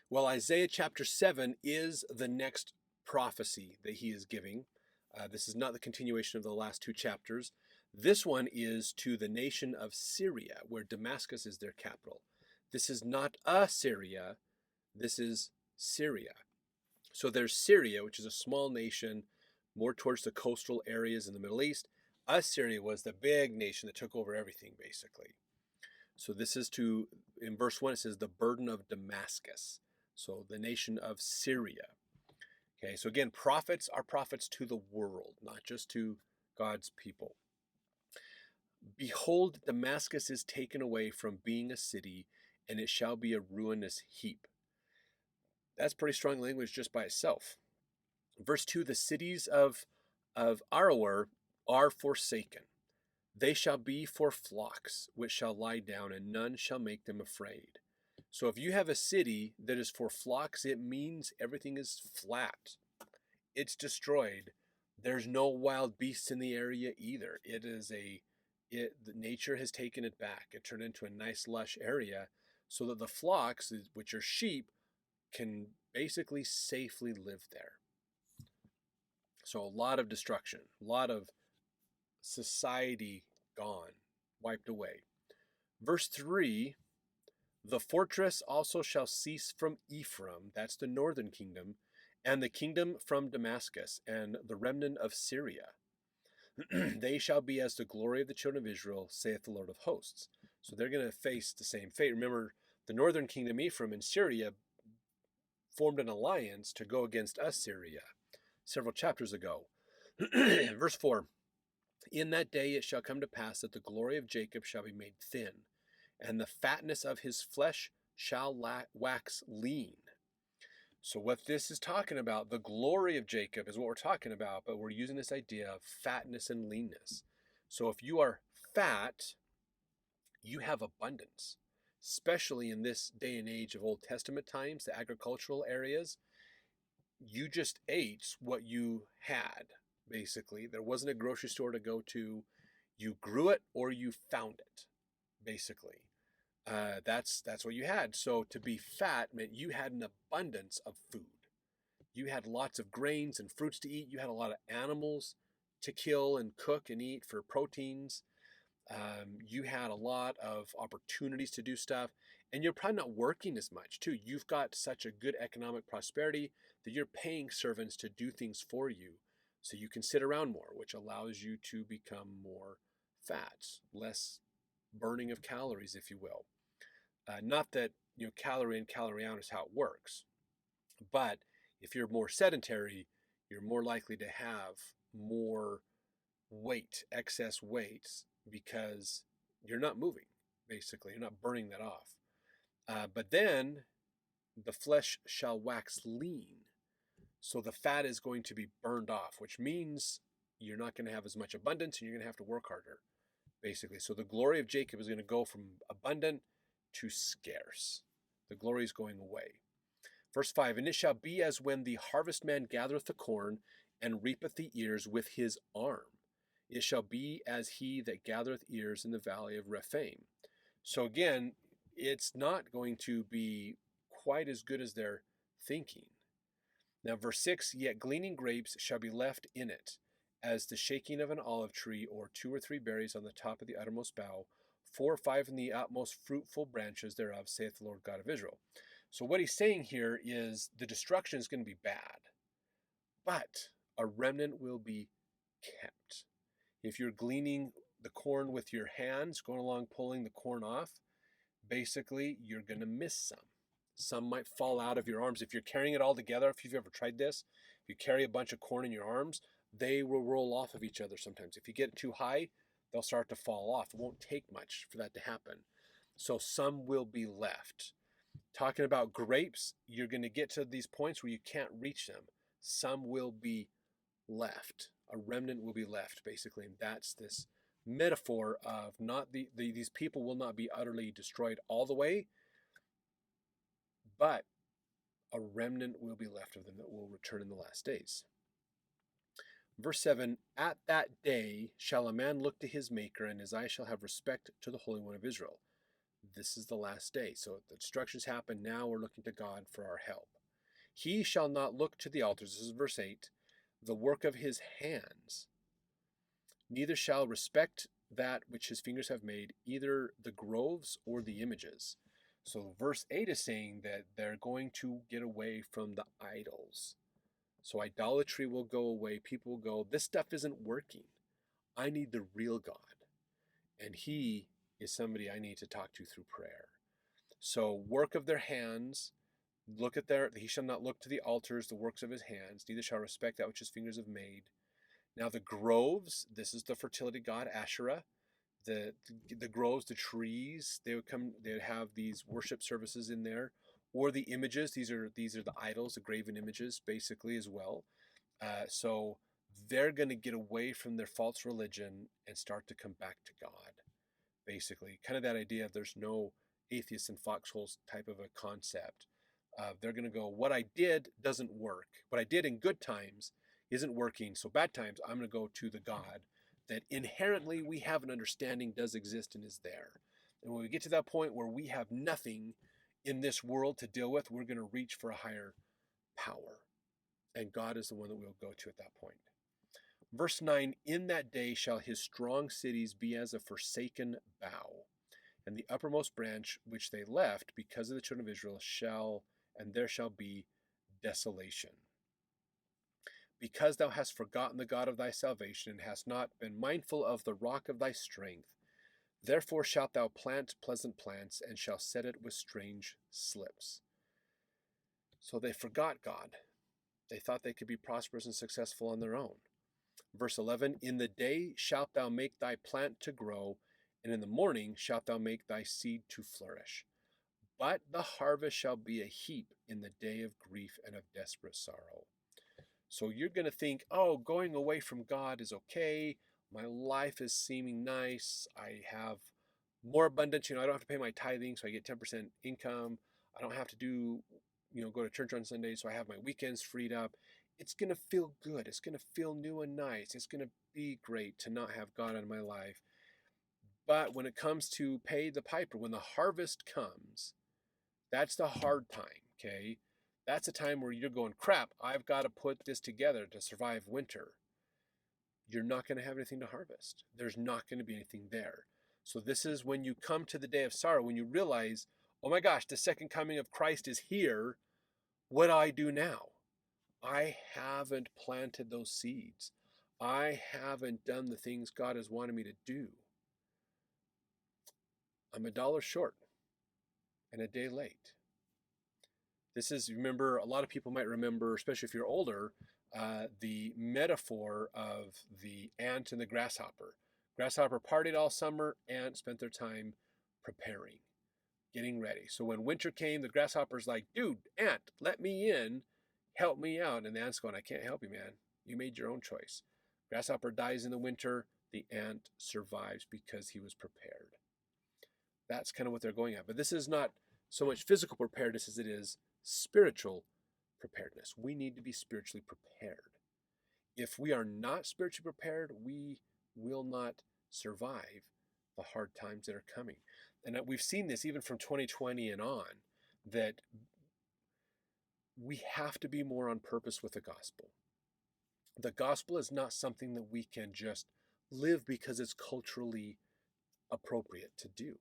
Well, Isaiah chapter 7 is the next prophecy that he is giving. This is not the continuation of the last two chapters. This one is to the nation of Syria, where Damascus is their capital. This is not Assyria, this is Syria. So there's Syria, which is a small nation more towards the coastal areas in the Middle East. Assyria was the big nation that took over everything, basically. So this is in verse 1, it says, the burden of Damascus. So the nation of Syria. Okay, so again, prophets are prophets to the world, not just to God's people. Behold, Damascus is taken away from being a city, and it shall be a ruinous heap. That's pretty strong language just by itself. Verse 2, the cities of Aroer are forsaken. They shall be for flocks, which shall lie down, and none shall make them afraid. So if you have a city that is for flocks, it means everything is flat. It's destroyed. There's no wild beasts in the area either. Nature has taken it back. It turned into a nice lush area so that the flocks, which are sheep, can basically safely live there. So a lot of destruction, a lot of society gone, wiped away. Verse 3, the fortress also shall cease from Ephraim, that's the northern kingdom, and the kingdom from Damascus, and the remnant of Syria. They shall be as the glory of the children of Israel, saith the Lord of hosts. So they're going to face the same fate. Remember, the northern kingdom, Ephraim, and Syria formed an alliance to go against Assyria several chapters ago. Verse 4, in that day it shall come to pass that the glory of Jacob shall be made thin, and the fatness of his flesh shall wax lean. So what this is talking about, the glory of Jacob is what we're talking about, but we're using this idea of fatness and leanness. So if you are fat, you have abundance, especially in this day and age of Old Testament times, the agricultural areas. You just ate what you had, basically. There wasn't a grocery store to go to. You grew it or you found it, basically. That's what you had. So to be fat meant you had an abundance of food. You had lots of grains and fruits to eat. You had a lot of animals to kill and cook and eat for proteins. You had a lot of opportunities to do stuff, and you're probably not working as much too. You've got such a good economic prosperity that you're paying servants to do things for you, so you can sit around more, which allows you to become more fat, less burning of calories, if you will. Not that calorie in, calorie out is how it works, but if you're more sedentary, you're more likely to have more weight, excess weight, because you're not moving, basically. You're not burning that off. But then the flesh shall wax lean. So the fat is going to be burned off, which means you're not going to have as much abundance and you're going to have to work harder, basically. So the glory of Jacob is going to go from abundant to scarce. The glory is going away. Verse 5, and it shall be as when the harvestman gathereth the corn and reapeth the ears with his arm. It shall be as he that gathereth ears in the valley of Rephaim. So again, it's not going to be quite as good as they're thinking. Now verse 6, yet gleaning grapes shall be left in it, as the shaking of an olive tree, or 2 or 3 berries on the top of the uttermost bough, 4 or 5 in the utmost fruitful branches thereof, saith the Lord God of Israel. So what he's saying here is the destruction is going to be bad, but a remnant will be kept. If you're gleaning the corn with your hands, going along pulling the corn off, basically you're going to miss some. Some might fall out of your arms. If you're carrying it all together, if you've ever tried this, if you carry a bunch of corn in your arms, they will roll off of each other sometimes. If you get too high, they'll start to fall off. It won't take much for that to happen. So some will be left. Talking about grapes, you're going to get to these points where you can't reach them. Some will be left. A remnant will be left, basically. And that's this metaphor of not these people will not be utterly destroyed all the way, but a remnant will be left of them that will return in the last days. Verse 7, at that day shall a man look to his maker, and his eye shall have respect to the Holy One of Israel. this is the last day. So the destructions happen now. We're looking to God for our help. He shall not look to the altars, this is verse 8, the work of his hands, neither shall respect that which his fingers have made, either the groves or the images. So verse 8 is saying that they're going to get away from the idols. So idolatry will go away. People will go, this stuff isn't working. I need the real God. And he is somebody I need to talk to through prayer. So work of their hands, he shall not look to the altars, the works of his hands, neither shall respect that which his fingers have made. Now the groves, this is the fertility god Asherah. The groves, the trees, they would have these worship services in there, or the images. These are the idols, the graven images, basically as well. So they're going to get away from their false religion and start to come back to God. Basically, kind of that idea of there's no atheists and foxholes type of a concept. They're going to go, what I did doesn't work. What I did in good times isn't working. So bad times, I'm going to go to the God that inherently we have an understanding does exist and is there. And when we get to that point where we have nothing in this world to deal with, we're going to reach for a higher power. And God is the one that we'll go to at that point. Verse 9, in that day shall his strong cities be as a forsaken bough, and the uppermost branch which they left because of the children of Israel and there shall be desolation. Because thou hast forgotten the God of thy salvation, and hast not been mindful of the rock of thy strength, therefore shalt thou plant pleasant plants, and shalt set it with strange slips. So they forgot God. They thought they could be prosperous and successful on their own. Verse 11, in the day shalt thou make thy plant to grow, and in the morning shalt thou make thy seed to flourish. But the harvest shall be a heap in the day of grief and of desperate sorrow. So you're going to think, oh, going away from God is okay. My life is seeming nice. I have more abundance. I don't have to pay my tithing, so I get 10% income. I don't have to go to church on Sundays, so I have my weekends freed up. It's going to feel good. It's going to feel new and nice. It's going to be great to not have God in my life. But when it comes to pay the piper, when the harvest comes, that's the hard time, okay? That's a time where you're going, crap, I've got to put this together to survive winter. You're not going to have anything to harvest. There's not going to be anything there. So this is when you come to the day of sorrow, when you realize, oh my gosh, the second coming of Christ is here. What do I do now? I haven't planted those seeds. I haven't done the things God has wanted me to do. I'm $1 short and a day late. This is, remember, a lot of people might remember, especially if you're older, the metaphor of the ant and the grasshopper. Grasshopper partied all summer, ant spent their time preparing, getting ready. So when winter came, the grasshopper's like, dude, ant, let me in, help me out. And the ant's going, I can't help you, man. You made your own choice. Grasshopper dies in the winter. The ant survives because he was prepared. That's kind of what they're going at. But this is not so much physical preparedness as it is spiritual preparedness. We need to be spiritually prepared. If we are not spiritually prepared, we will not survive the hard times that are coming. And we've seen this even from 2020 and on, that we have to be more on purpose with the gospel. The gospel is not something that we can just live because it's culturally appropriate to do.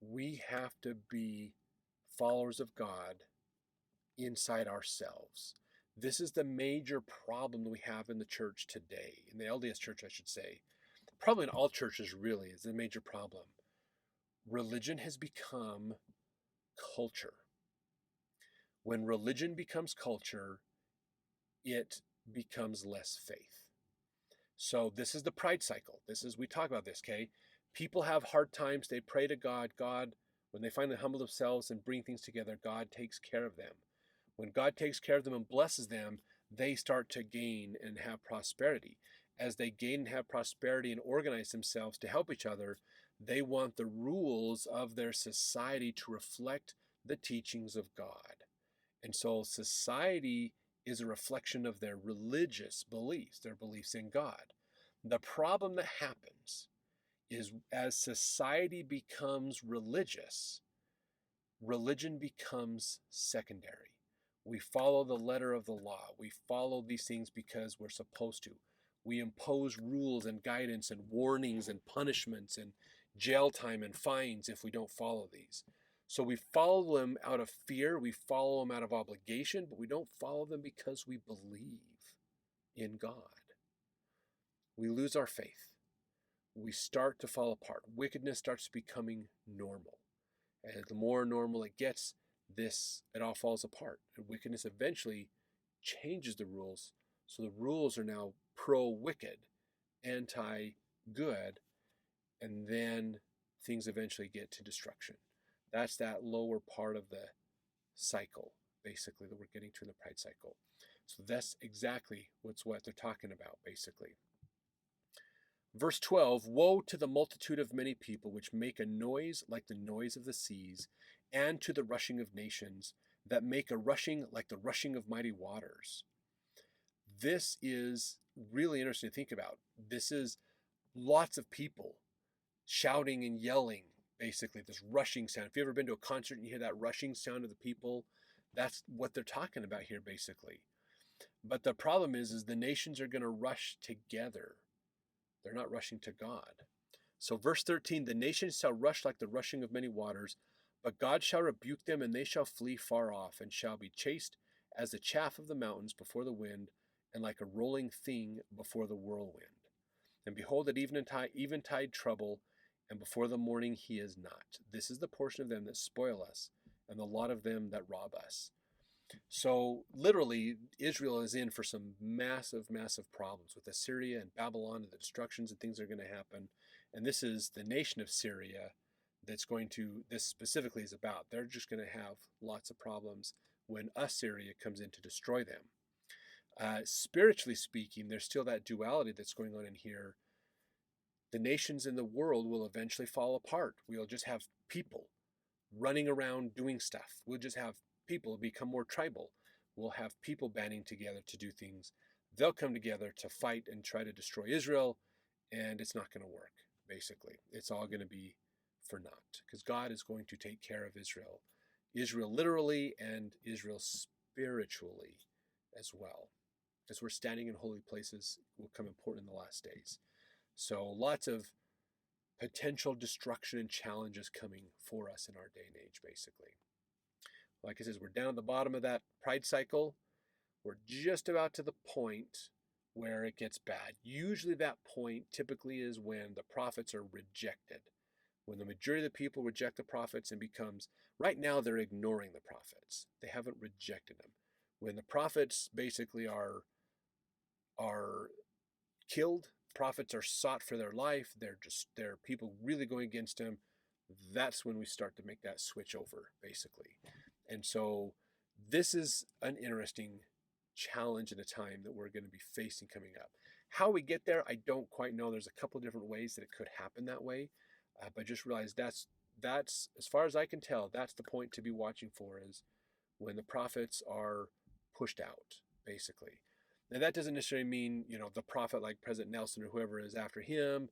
We have to be followers of God inside ourselves. This is the major problem that we have in the church today, in the LDS church, I should say. Probably in all churches, really, is the major problem. Religion has become culture. When religion becomes culture, it becomes less faith. So this is the pride cycle. We talk about this, okay? People have hard times. They pray to God. God, when they finally humble themselves and bring things together, God takes care of them. When God takes care of them and blesses them, they start to gain and have prosperity. As they gain and have prosperity and organize themselves to help each other, they want the rules of their society to reflect the teachings of God. And so society is a reflection of their religious beliefs, their beliefs in God. The problem that happens is as society becomes religious, religion becomes secondary. We follow the letter of the law. We follow these things because we're supposed to. We impose rules and guidance and warnings and punishments and jail time and fines if we don't follow these. So we follow them out of fear. We follow them out of obligation, but we don't follow them because we believe in God. We lose our faith. We start to fall apart. Wickedness starts becoming normal. And the more normal it gets, it all falls apart. And wickedness eventually changes the rules. So the rules are now pro-wicked, anti-good, and then things eventually get to destruction. That's that lower part of the cycle, basically, that we're getting to in the pride cycle. So that's exactly what they're talking about, basically. Verse 12, woe to the multitude of many people which make a noise like the noise of the seas, and to the rushing of nations that make a rushing like the rushing of mighty waters. This is really interesting to think about. This is lots of people shouting and yelling, basically, this rushing sound. If you've ever been to a concert and you hear that rushing sound of the people, that's what they're talking about here, basically. But the problem is the nations are going to rush together. They're not rushing to God. So verse 13, the nations shall rush like the rushing of many waters, but God shall rebuke them, and they shall flee far off, and shall be chased as the chaff of the mountains before the wind, and like a rolling thing before the whirlwind. And behold, at eventide trouble, and before the morning he is not. This is the portion of them that spoil us, and the lot of them that rob us. So literally, Israel is in for some massive, massive problems with Assyria and Babylon and the destructions and things that are going to happen. And this is the nation of Syria this specifically is about. They're just going to have lots of problems when Assyria comes in to destroy them. Spiritually speaking, there's still that duality that's going on in here. The nations in the world will eventually fall apart. We'll just have people running around doing stuff. We'll just have people become more tribal. We'll have people banding together to do things. They'll come together to fight and try to destroy Israel, and it's not going to work, basically. It's all going to be for naught, because God is going to take care of Israel. Israel literally and Israel spiritually as well. As we're standing in holy places will come important in the last days. So lots of potential destruction and challenges coming for us in our day and age, basically. Like I said, we're down at the bottom of that pride cycle. We're just about to the point where it gets bad. Usually that point typically is when the prophets are rejected. When the majority of the people reject the prophets and right now they're ignoring the prophets. They haven't rejected them. When the prophets basically are killed, prophets are sought for their life, they're people really going against them, that's when we start to make that switch over, basically. And so this is an interesting challenge in a time that we're going to be facing coming up. How we get there, I don't quite know. There's a couple of different ways that it could happen that way, but just realize that's as far as I can tell, that's the point to be watching for, is when the prophets are pushed out, basically. Now that doesn't necessarily mean, the prophet like President Nelson or whoever is after him.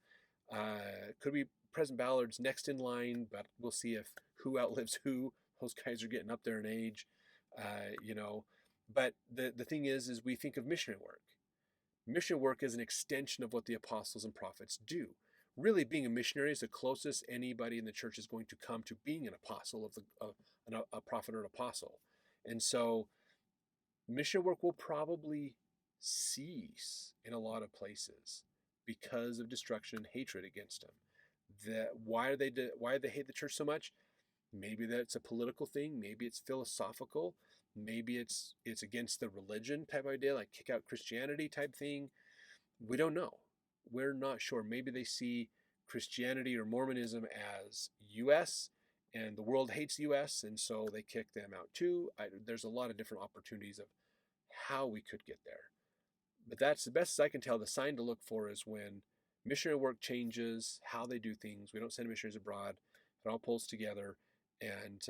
Could be President Ballard's next in line, but we'll see who outlives who. Those guys are getting up there in age, But the thing is we think of missionary work. Missionary work is an extension of what the apostles and prophets do. Really, being a missionary is the closest anybody in the church is going to come to being an apostle a prophet or an apostle. And so missionary work will probably cease in a lot of places because of destruction and hatred against them. Why do they hate the church so much? Maybe that's a political thing. Maybe it's philosophical. Maybe it's against the religion type idea, like kick out Christianity type thing. We don't know. We're not sure. Maybe they see Christianity or Mormonism as U.S. and the world hates the U.S. and so they kick them out too. There's a lot of different opportunities of how we could get there. But that's the best as I can tell. The sign to look for is when missionary work changes, how they do things. We don't send missionaries abroad. It all pulls together. And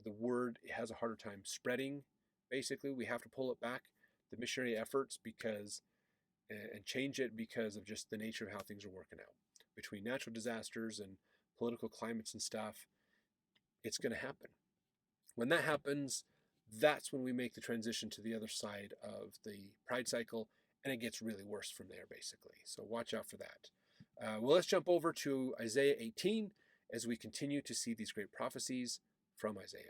the word has a harder time spreading. Basically, we have to pull it back, the missionary efforts, and change it because of just the nature of how things are working out. between natural disasters and political climates and stuff, it's going to happen. When that happens, that's when we make the transition to the other side of the pride cycle, and it gets really worse from there, basically. So watch out for that. Well, let's jump over to Isaiah 18 as we continue to see these great prophecies from Isaiah.